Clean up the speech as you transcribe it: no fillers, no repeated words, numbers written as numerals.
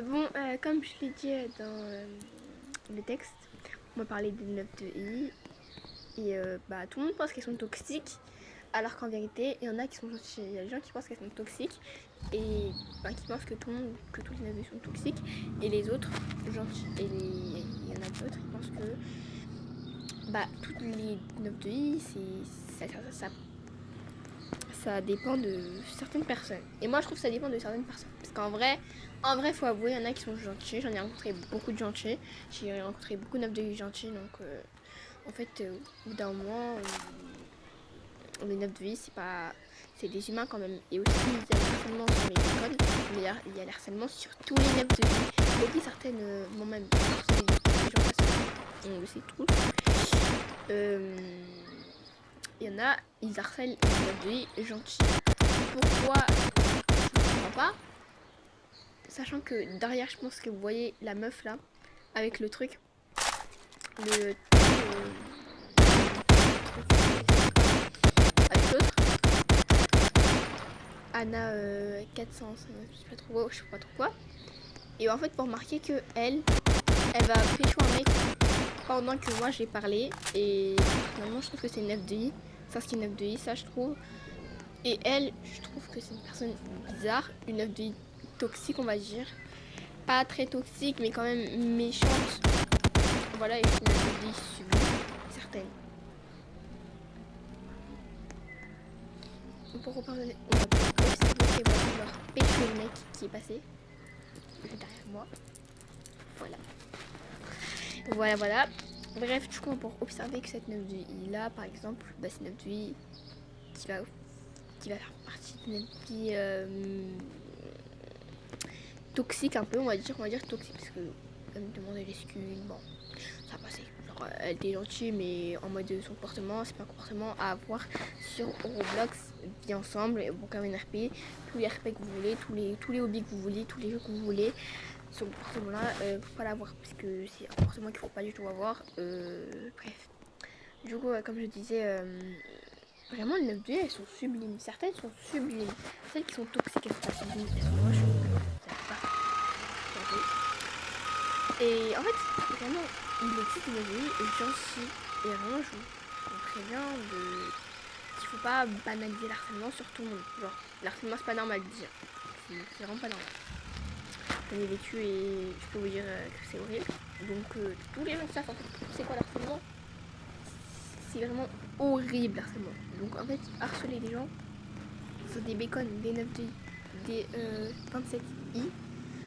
Bon, comme je l'ai dit dans le texte, on va parler des 9 de I. Et bah, tout le monde pense qu'elles sont toxiques, alors qu'en vérité, il y en a qui sont gentils. Il y a des gens qui pensent qu'elles sont toxiques et bah, qui pensent que toutes les 9 de I sont toxiques et les autres gentils. Et il y en a d'autres qui pensent que bah, toutes les 9 de I, ça dépend de certaines personnes. Et moi, je trouve que ça dépend de certaines personnes. Parce qu'en vrai, faut avouer, il y en a qui sont gentils. J'en ai rencontré beaucoup de gentils. J'ai rencontré beaucoup de 9 de I gentils. Donc, en fait, au bout d'un moment, les 9 de I, c'est pas. C'est des humains quand même. Et aussi, il y a le harcèlement sur les écoles. Mais il y a le harcèlement sur tous les 9 de I. Et puis, certaines m'ont même harcelé des gens parce qu'on le sait tous. Il y en a, ils harcèlent les 9 de I gentils. Pourquoi? Je ne comprends pas. Sachant que derrière, je pense que vous voyez la meuf là, avec le truc. Le avec l'autre. Anna 400, je sais pas trop, je sais pas trop quoi. Et en fait, pour remarquer que elle va pécho un mec pendant que moi j'ai parlé. Et finalement, je trouve que c'est une 9 de I. Ça, c'est une 9 de I, ça, je trouve. Et elle, je trouve que c'est une personne bizarre, une 9 de I toxique, on va dire. Pas très toxique, mais quand même méchante. Voilà, et une 9 de I sublime, certaines. Pour reparler, on va observer leur pécho le mec qui est passé derrière moi. Voilà. Voilà. Bref, du coup, on peut observer que cette 9 de I là, par exemple, bah, c'est une 9 de I qui va faire partie d'une 9 de I toxique un peu, on va dire toxique, parce que elle me demandait l'excuse, bon, ça a passé. Genre, elle était gentille, mais en mode son comportement, c'est pas un comportement à avoir sur Roblox, vie ensemble, bon, comme une RP, tous les RP que vous voulez, tous les hobbies que vous voulez, tous les jeux que vous voulez. Ce comportement-là, faut pas l'avoir, parce que c'est un comportement qu'il faut pas du tout avoir. Bref. Du coup, comme je disais, vraiment, les 9 elles sont sublimes. Certaines sont sublimes. Celles qui sont toxiques, elles sont pas sublimes, elles sont moches. Ça pas. Et en fait, vraiment, il existe des 9 gentils. Et vraiment, je vous préviens qu'il faut pas banaliser l'harcèlement sur tout le monde. Genre, l'harcèlement, c'est pas normal de dire. C'est vraiment pas normal. J'en ai vécu et je peux vous dire que c'est horrible. Donc, tous les gens savent en fait c'est quoi l'harcèlement. C'est vraiment horrible l'harcèlement. Donc, en fait, harceler les gens, c'est des bacons, des 9 de I, des 27i.